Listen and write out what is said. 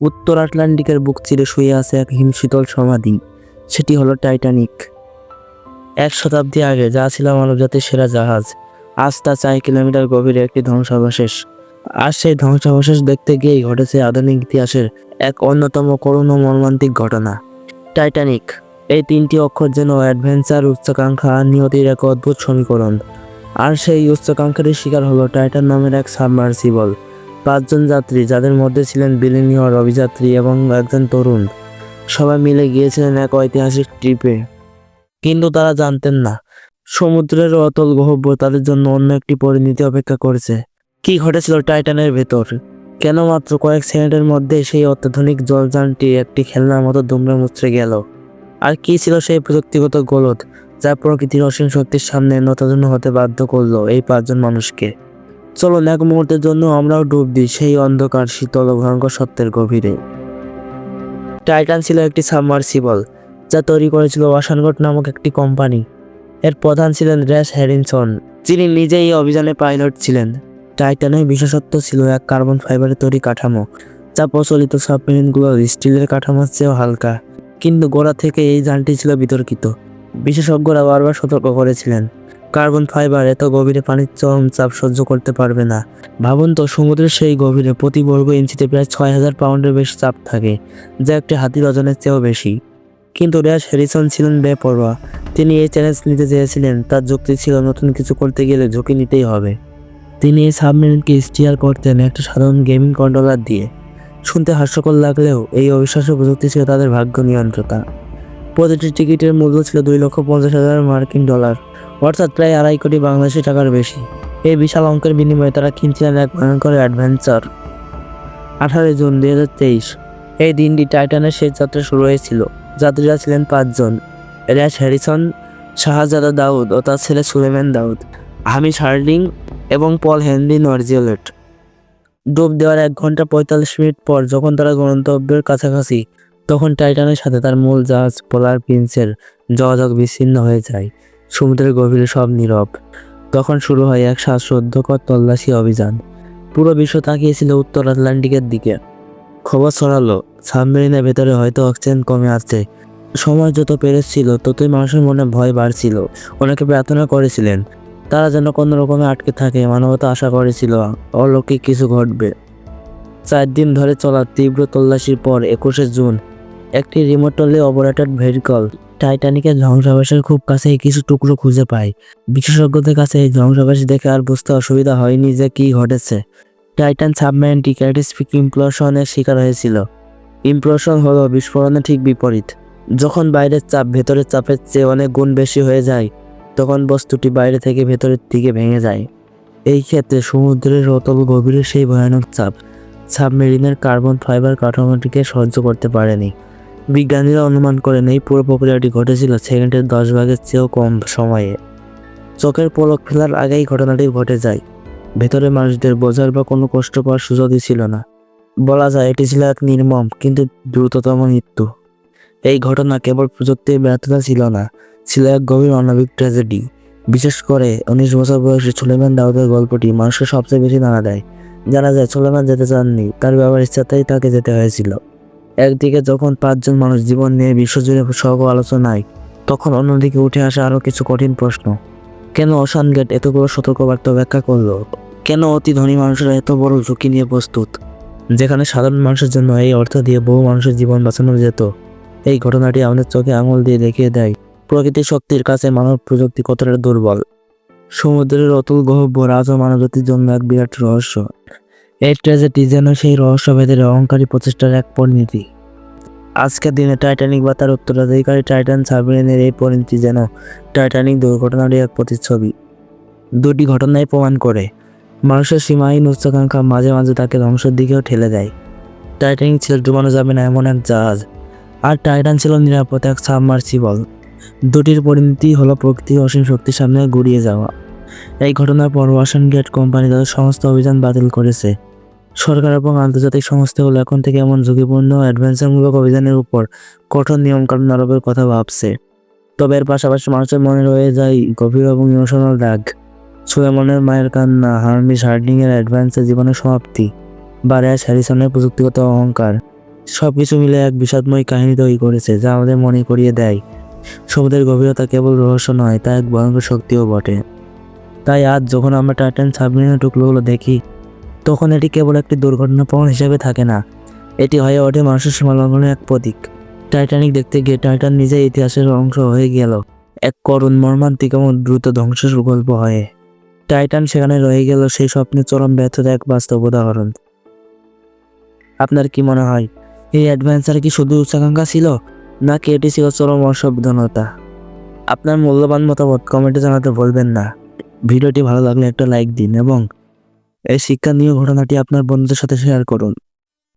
উত্তর আটলান্টিকের বুক চিরে শুয়ে আছে এক হিমশীতল সমাধি। সেটি হলো টাইটানিক। 1 শতাব্দী আগে যা ছিল মানবজাতির সেরা জাহাজ, আজ তা 4 কিলোমিটার গভীরে একটি ধ্বংসাবশেষ। আর সেই ধ্বংসাবশেষ দেখতে গিয়েই ঘটেছে আধুনিক ইতিহাসের এক অন্যতম করুণ ও মর্মান্তিক ঘটনা। টাইটানিক, এই 3টি অক্ষর যেন অ্যাডভেঞ্চার, উচ্চাকাঙ্ক্ষা আর নিয়তির এক অদ্ভুত সমীকরণ। আর সেই উচ্চাকাঙ্ক্ষারই শিকার হলো টাইটান নামের এক সাবমার্সিবল। 5 জন যাত্রী, যাদের মধ্যে ছিলেন বিলিনিয়র অভিযাত্রী এবং একজন তরুণ, সবাই মিলে গিয়েছিলেন এক ঐতিহাসিক ট্রিপে। কিন্তু তারা জানতেন না, সমুদ্রের অতল গহ্বর তাদের জন্য অন্য একটি পরিণতি অপেক্ষা করেছে। কি ঘটেছিল টাইটানের ভেতর? কেন মাত্র কয়েক সেকেন্ডের মধ্যে সেই অত্যাধুনিক জলযানটি একটি খেলনার মতো দুমড়ে মুচড়ে গেল? আর কি ছিল সেই প্রযুক্তিগত গলদ যা প্রকৃতির অসীম শক্তির সামনে নতজানু হতে বাধ্য করলো এই 5 জন মানুষকে? চলুন এক মুহূর্তের জন্য আমরাও ডুব দিই সেই অন্ধকার, শীতল ও ভয়ঙ্কর সত্যের গভীরে। টাইটান ছিল একটি সাবমার্সিবল যা তৈরি করেছিল ওয়াসানগট নামক একটি কোম্পানি। এর প্রধান ছিলেন র্যাশ হ্যারিসন, যিনি নিজেই এই অভিযানের পাইলট ছিলেন। টাইটানের বিশেষত্ব ছিল এক কার্বন ফাইবারের তৈরি কাঠামো, যা প্রচলিত সাবমেরিনগুলোর স্টিলের কাঠামোর চেয়েও হালকা। কিন্তু গোড়া থেকে এই যানটি ছিল বিতর্কিত। বিশেষজ্ঞরা বারবার সতর্ক করেছিলেন, কার্বন ফাইবার এত গভীরে পানির চরম চাপ সহ্য করতে পারবে না। ভাবুন তো, সমুদ্রের সেই গভীরে প্রতি বর্গ ইঞ্চিতে প্রায় 6000 পাউন্ডের বেশি চাপ থাকে, যা একটি হাতির ওজনের চেয়েও বেশি। কিন্তু র্যাশ হ্যারিসন ছিলেন বেপরোয়া। তিনি এই চ্যালেঞ্জ নিতে চেয়েছিলেন। তার যুক্তি ছিল, নতুন কিছু করতে গেলে ঝুঁকি নিতেই হবে। তিনি এই সাবমেরিনকে স্টিয়ার করতেন একটা সাধারণ গেমিং কন্ট্রোলার দিয়ে। শুনতে হাস্যকর লাগলেও এই অবিশ্বাস্য প্রযুক্তি ছিল তাদের ভাগ্য নিয়ন্ত্রতা। প্রতিটি টিকিটের মূল্য ছিল 2,50,000 মার্কিন ডলার, অর্থাৎ প্রায় 2.5 কোটি বাংলাদেশি টাকার বেশি। এই বিশাল অঙ্কের বিনিময়ে তারা কিনছিলেন এক ভয়ঙ্কর অ্যাডভেঞ্চার। 18 জুন 2023 এই দিনটি টাইটানের শেষ যাত্রা শুরু হয়েছিল। যাত্রীরা ছিলেন 5 জন: র্যাশ হ্যারিসন, শাহজাদা দাউদ ও তার ছেলে সুলেমান দাউদ, হামিশ হার্ডিং এবং পল হেনরি নরজিওলেট। ডুব দেওয়ার 1 ঘন্টা 45 মিনিট পর যখন তারা গন্তব্যের কাছাকাছি, তখন টাইটানের সাথে তার মূল জাহাজ পোলার প্রিন্সের যোগাযোগ বিচ্ছিন্ন হয়ে যায়। সমুদ্রের গভীরে সব নীরব। তখন শুরু হয় এক শ্বাসরুদ্ধকর তল্লাশি অভিযান। পুরো বিশ্ব তাকিয়েছিল উত্তর আটলান্টিকের দিকে। খবর ছড়ালো, সাবমেরিনের ভেতরে হয়তো অক্সিজেন কমে আসছে। সময় যত পেরেছিল ততই মানুষের মনে ভয় বাড়ছিল। অনেকে প্রার্থনা করেছিলেন তারা যেন কোনো রকমে আটকে থাকে। মানবতা আশা করেছিল অলৌকিক কিছু ঘটবে। 4 দিন ধরে চলা তীব্র তল্লাশির পর 21শে জুন একটি রিমোটলি অপারেটেড ভেহিকল টাইটানিকের ধ্বংসাবশেষের খুব কাছেই কিছু টুকরো খুঁজে পায়। বিশেষজ্ঞদের কাছে এই ধ্বংসাবশেষ দেখে আর বুঝতে অসুবিধা হয়নি যে কি ঘটেছে। টাইটান সাবমেরিনটি ক্যাটাস্ট্রফিক ইমপ্লোশনের শিকার হয়েছিল। ইমপ্লোশন হলো বিস্ফোরণের ঠিক বিপরীত। যখন বাইরের চাপ ভেতরের চাপের চেয়ে অনেক গুণ বেশি হয়ে যায়, তখন বস্তুটি বাইরে থেকে ভেতরের দিকে ভেঙে যায়। এই ক্ষেত্রে সমুদ্রের অতল গভীরে সেই ভয়ানক চাপ সাবমেরিনের কার্বন ফাইবার কাঠামোটিকে সহ্য করতে পারেনি। বিজ্ঞানীরা অনুমান করেন এই পুরো প্রক্রিয়াটি ঘটেছিল সেকেন্ডের 10 ভাগের চেয়েও কম সময়ে। চোখের পলক ফেলার আগেই ঘটনাটি ঘটে যায়। ভেতরে মানুষদের বোঝার বা কোনো কষ্ট পাওয়ার সুযোগই ছিল না। বলা যায় এটি ছিল এক নির্মম কিন্তু দ্রুততম মৃত্যু। এই ঘটনা কেবল প্রযুক্তির ব্যর্থতা ছিল না, ছিল এক গভীর মানবিক ট্র্যাজেডি। বিশেষ করে 19 বছর বয়সী সুলেমান দাউদের গল্পটি মানুষকে সবচেয়ে বেশি নাড়া দেয়। জানা যায় সুলেমান যেতে চাননি, তার বাবার ইচ্ছাতেই তাকে যেতে হয়েছিল। একদিকে যখন 5 জন মানুষ জীবন নিয়ে বিশ্বজুড়ে সর্ব আলোচনায়, তখন অন্যদিকে উঠে আসে আরও কিছু কঠিন প্রশ্ন। কেন ওশান গেট এত বড় সতর্কবার্তা ব্যাখ্যা করলো? কেন অতি ধনী মানুষরা এত বড় ঝুঁকি নিয়ে প্রস্তুত, যেখানে সাধারণ মানুষের জন্য এই অর্থ দিয়ে বহু মানুষের জীবন বাঁচানো যেত? এই ঘটনাটি আমাদের চোখে আঙুল দিয়ে দেখিয়ে দেয় প্রকৃতির শক্তির কাছে মানব প্রযুক্তি কতটা দুর্বল। সমুদ্রের অতুল গহ্বর আজও মানবজাতির জন্য এক বিরাট রহস্য। এই ট্র্যাজেডি যেন সেই রহস্যভেদের অহংকারী প্রচেষ্টার এক পরিণতি। আজকের দিনে টাইটানিক বা তার উত্তরাধিকারী টাইটান সাবমেরিনের এই পরিণতি যেন টাইটানিক দুর্ঘটনারই এক প্রতিচ্ছবি। দুটি ঘটনাই প্রমাণ করে মানুষের সীমাহীন উচ্চাকাঙ্ক্ষা মাঝে মাঝে তাকে ধ্বংসের দিকেও ঠেলে দেয়। টাইটানিক ছিল ডুবানো যাবে না এমন এক জাহাজ, আর টাইটান ছিল নিরাপদ এক সাবমার্সিবল। দুটির পরিণতি হলো প্রকৃতির অসীম শক্তির সামনে গুড়িয়ে যাওয়া। এই ঘটনার পর ওয়াসান গেট কোম্পানি তাদের সমস্ত অভিযান বাতিল করেছে। সরকার এবং আন্তর্জাতিক সংস্থাগুলো এখন থেকে এমন ঝুঁকিপূর্ণ অ্যাডভেঞ্চারমূলক অভিযানের উপর কঠোর নিয়মকানুন আরোপের কথা ভাবছে। তবে এর পাশাপাশি মানুষের মনে রয়ে যায় গভীর এবং ইমোশনাল দাগ। সুলেমানের মায়ের কান্না, হামিশ হার্ডিং এর অ্যাডভেঞ্চার জীবনের সমাপ্তি, বা র্যাশ হ্যারিসনের প্রযুক্তিগত অহংকার। সবকিছু মিলে এক বিষাদময় কাহিনী তৈরি করেছে, যা আমাদের মনে করিয়ে দেয় সমুদ্রের গভীরতা কেবল রহস্য নয়, তা এক ভয়ঙ্কর শক্তিও বটে। তাই আজ যখন আমরা টাইটান সাবমেরিনের টুকরোগুলো দেখি, তখন এটি কেবল একটি দুর্ঘটনা প্রমাণ হিসেবে থাকে না, এটি হয়ে ওঠে মানুষের সীমালঙ্ঘনের এক প্রতীক। টাইটানিক দেখতে গিয়ে টাইটান নিজেই ইতিহাসের অংশ হয়ে গেল, এক করুণ, মর্মান্তিক এবং দ্রুত ধ্বংসের গল্প হয়ে। টাইটান সেখানে রয়ে গেল সেই স্বপ্নের চরম ব্যর্থতার এক বাস্তব উদাহরণ। আপনার কি মনে হয়, এই অ্যাডভেঞ্চার কি শুধু উচ্চাকাঙ্ক্ষা ছিল, নাকি এটি ছিল চরম অসাবধানতা? আপনার মূল্যবান মতামত কমেন্টে জানাতে ভুলবেন না। ভিডিওটি ভালো লাগলে একটা লাইক দিন এবং এই শিক্ষণীয় ঘটনাটি আপনার বন্ধুদের সাথে শেয়ার করুন।